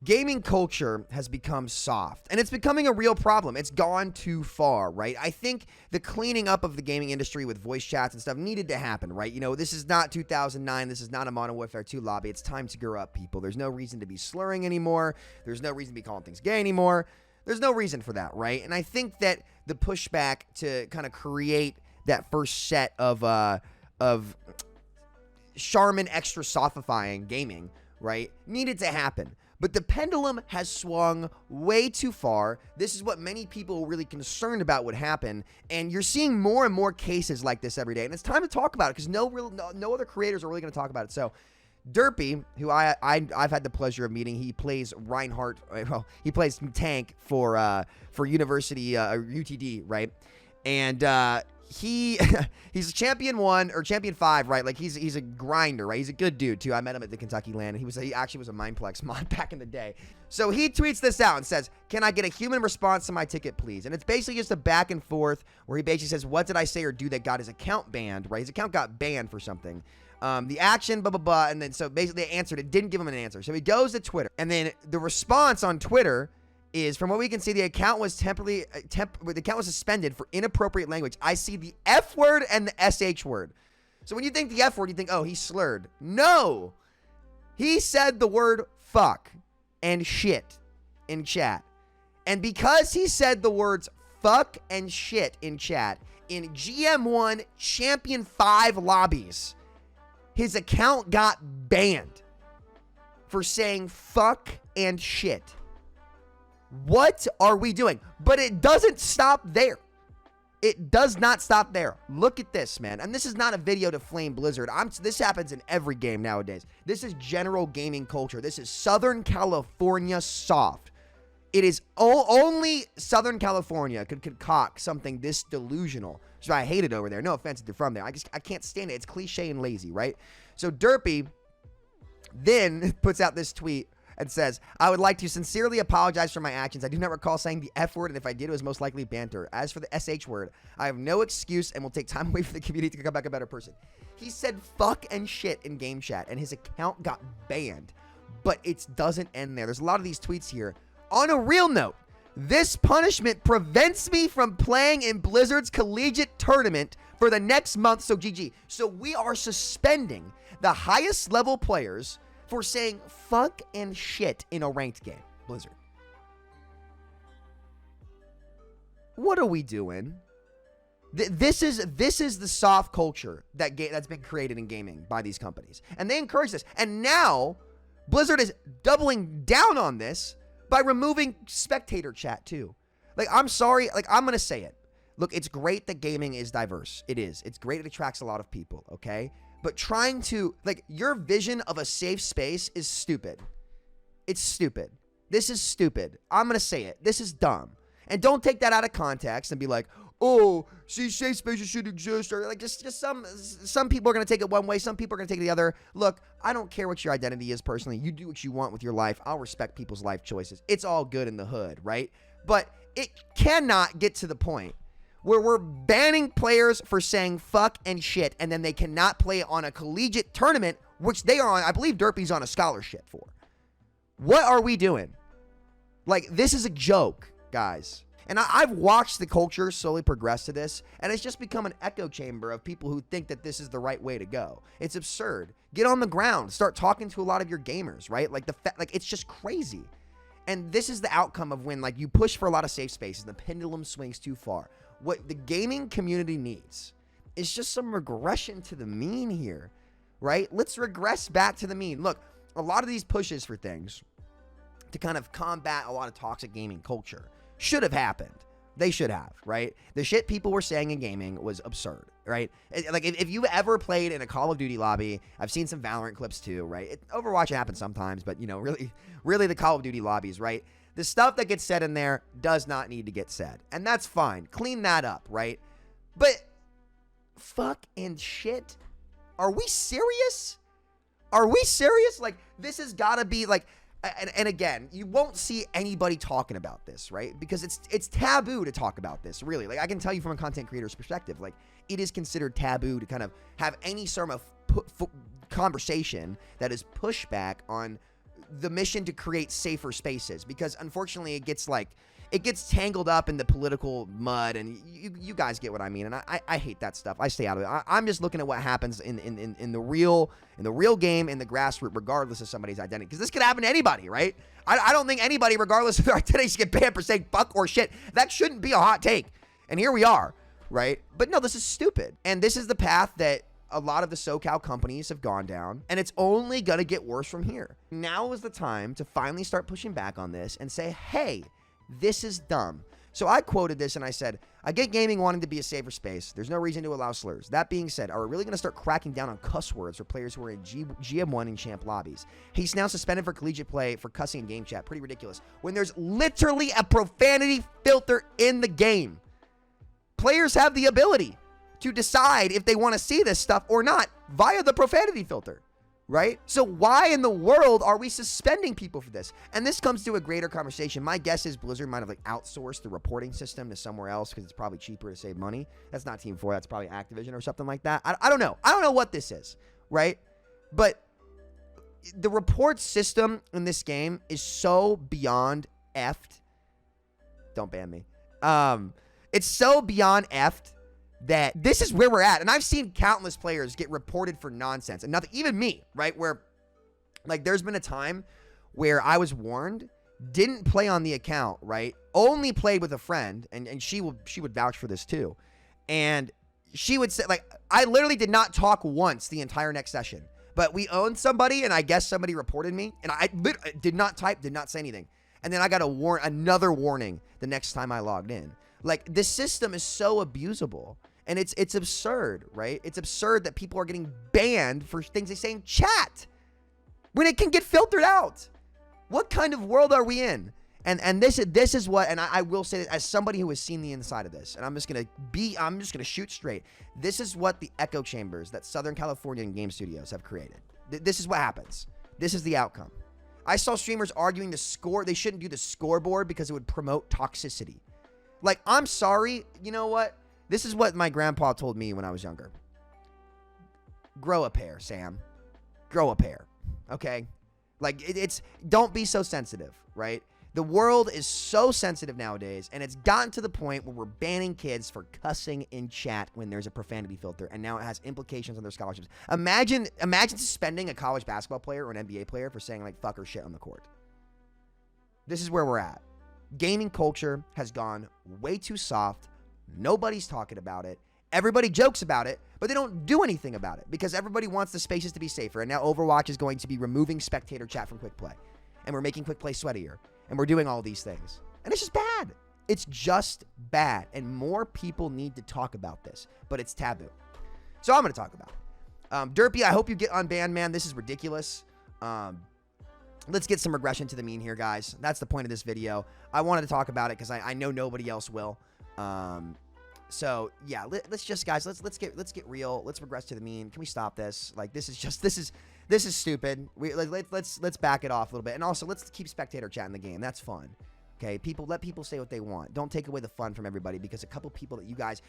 gaming culture has become soft, and it's becoming a real problem. It's gone too far, right? I think the cleaning up of the gaming industry with voice chats and stuff needed to happen, right? You know, this is not 2009. This is not a Modern Warfare 2 lobby. It's time to grow up, people. There's no reason to be slurring anymore. There's no reason to be calling things gay anymore. There's no reason for that, right? And I think that the pushback to kind of create that first set of Charmin extra softifying gaming, right, needed to happen. But the pendulum has swung way too far. This is what many people were really concerned about would happen. And you're seeing more and more cases like this every day. And it's time to talk about it because no other creators are really going to talk about it. So Derpy, who I've had the pleasure of meeting, he plays Reinhardt. Well, he plays tank for University UTD, right? And he's a champion 1 or champion 5, right? Like he's a grinder, right? He's a good dude too. I met him at the Kentucky LAN. He actually was a Mindplex mod back in the day. So he tweets this out and says, "Can I get a human response to my ticket, please?" And it's basically just a back and forth where he basically says, "What did I say or do that got his account banned?" Right? His account got banned for something. The action, blah, blah, blah. And then so basically they answered it, didn't give him an answer. So he goes to Twitter, and then the response on Twitter is, from what we can see, the account was the account was suspended for inappropriate language. I see the F word and the SH word. So when you think the F word, you think, oh, he slurred. No, he said the word fuck and shit in chat. And because he said the words fuck and shit in chat in GM1 Champion 5 lobbies, his account got banned for saying fuck and shit. What are we doing? But it doesn't stop there. It does not stop there. Look at this, man. And this is not a video to flame Blizzard. This happens in every game nowadays. This is general gaming culture. This is Southern California soft. It is only Southern California could concoct something this delusional. So I hate it over there. No offense if they're from there. I can't stand it. It's cliche and lazy, right? So Derpy then puts out this tweet and says, "I would like to sincerely apologize for my actions. I do not recall saying the F word, and if I did, it was most likely banter. As for the SH word, I have no excuse and will take time away from the community to come back a better person." He said fuck and shit in game chat, and his account got banned. But it doesn't end there. There's a lot of these tweets here. On a real note, this punishment prevents me from playing in Blizzard's collegiate tournament for the next month, so GG. So we are suspending the highest level players for saying fuck and shit in a ranked game. Blizzard. What are we doing? This is the soft culture that's been created in gaming by these companies. And they encourage this. And now Blizzard is doubling down on this by removing spectator chat too. Like, I'm sorry, like, I'm going to say it. Look, it's great that gaming is diverse. It is. It's great. It attracts a lot of people, okay? But trying to, like, your vision of a safe space is stupid. It's stupid. This is stupid. I'm going to say it. This is dumb. And don't take that out of context and be like, oh, see, safe spaces should exist. Or like, just some people are going to take it one way. Some people are going to take it the other. Look, I don't care what your identity is personally. You do what you want with your life. I'll respect people's life choices. It's all good in the hood, right? But it cannot get to the point where we're banning players for saying fuck and shit, and then they cannot play on a collegiate tournament, which they are on. I believe Derpy's on a scholarship for. What are we doing? Like, this is a joke, guys. And I've watched the culture slowly progress to this, and it's just become an echo chamber of people who think that this is the right way to go. It's absurd. Get on the ground. Start talking to a lot of your gamers, right? Like, it's just crazy. And this is the outcome of when, like, you push for a lot of safe spaces, and the pendulum swings too far. What the gaming community needs is just some regression to the mean here, right? Let's regress back to the mean. Look, a lot of these pushes for things to kind of combat a lot of toxic gaming culture should have happened. They should have, right? The shit people were saying in gaming was absurd, right? Like, if you ever played in a Call of Duty lobby, I've seen some Valorant clips too, right? Overwatch happens sometimes, but, you know, really the Call of Duty lobbies, right? The stuff that gets said in there does not need to get said. And that's fine. Clean that up, right? But fuck and shit? Are we serious? Are we serious? Like, this has got to be like... And again, you won't see anybody talking about this, right? Because it's taboo to talk about this, really. Like, I can tell you from a content creator's perspective, like, it is considered taboo to kind of have any sort of conversation that is pushback on the mission to create safer spaces, because unfortunately it gets tangled up in the political mud, and you guys get what I mean. And I hate that stuff. I stay out of it. I'm just looking at what happens in the real game, in the grassroots, regardless of somebody's identity, because this could happen to anybody, right? I don't think anybody, regardless of their identity, should get banned for saying fuck or shit. That shouldn't be a hot take. And here we are, right? But no, this is stupid. And this is the path that a lot of the SoCal companies have gone down, and it's only going to get worse from here. Now is the time to finally start pushing back on this and say, hey, this is dumb. So I quoted this and I said, I get gaming wanting to be a safer space. There's no reason to allow slurs. That being said, are we really going to start cracking down on cuss words for players who are in GM1 and champ lobbies? He's now suspended for collegiate play for cussing in game chat. Pretty ridiculous. When there's literally a profanity filter in the game. Players have the ability to decide if they want to see this stuff or not via the profanity filter. Right? So why in the world are we suspending people for this? And this comes to a greater conversation. My guess is Blizzard might have outsourced the reporting system to somewhere else because it's probably cheaper to save money. That's not Team 4. That's probably Activision or something like that. I don't know. I don't know what this is, right? But the report system in this game is so beyond effed. Don't ban me. It's so beyond effed that this is where we're at. And I've seen countless players get reported for nonsense. And nothing, even me, right? Where, there's been a time where I was warned, didn't play on the account, right? Only played with a friend, and she would vouch for this too. And she would say, I literally did not talk once the entire next session. But we owned somebody, and I guess somebody reported me, and I did not type, did not say anything. And then I got another warning the next time I logged in. This system is so abusable. And it's absurd, right? It's absurd that people are getting banned for things they say in chat when it can get filtered out. What kind of world are we in? And this is what, and I will say that as somebody who has seen the inside of this, and I'm just gonna shoot straight. This is what the echo chambers that Southern California game studios have created. This is what happens. This is the outcome. I saw streamers arguing they shouldn't do the scoreboard because it would promote toxicity. I'm sorry, you know what? This is what my grandpa told me when I was younger. Grow a pair, Sam. Grow a pair. Okay? Don't be so sensitive, right? The world is so sensitive nowadays, and it's gotten to the point where we're banning kids for cussing in chat when there's a profanity filter, and now it has implications on their scholarships. Imagine suspending a college basketball player or an NBA player for saying fuck or shit on the court. This is where we're at. Gaming culture has gone way too soft. Nobody's talking about it. Everybody jokes about it, but they don't do anything about it because everybody wants the spaces to be safer. And now Overwatch is going to be removing spectator chat from quick play. And we're making quick play sweatier. And we're doing all these things. And it's just bad. It's just bad. And more people need to talk about this. But it's taboo. So I'm going to talk about it. Derpy, I hope you get unbanned, man. This is ridiculous. Let's get some regression to the mean here, guys. That's the point of this video. I wanted to talk about it because I know nobody else will. So yeah, let's get real. Let's regress to the mean. Can we stop this? This is stupid. Let's back it off a little bit. And also let's keep spectator chat in the game. That's fun. Okay. Let people say what they want. Don't take away the fun from everybody because a couple people that you guys,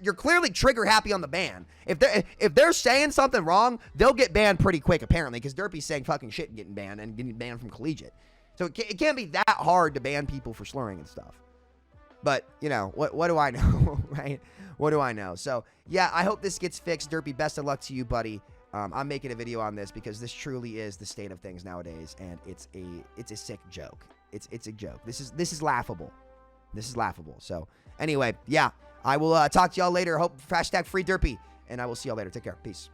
you're clearly trigger happy on the ban. If they're saying something wrong, they'll get banned pretty quick apparently because Derpy's saying fucking shit and getting banned from collegiate. So it can't be that hard to ban people for slurring and stuff. But, what do I know, right? What do I know? So, yeah, I hope this gets fixed. Derpy, best of luck to you, buddy. I'm making a video on this because this truly is the state of things nowadays, and it's a sick joke. It's a joke. This is laughable. This is laughable. So, anyway, yeah, I will talk to y'all later. Hope #free Derpy, and I will see y'all later. Take care. Peace.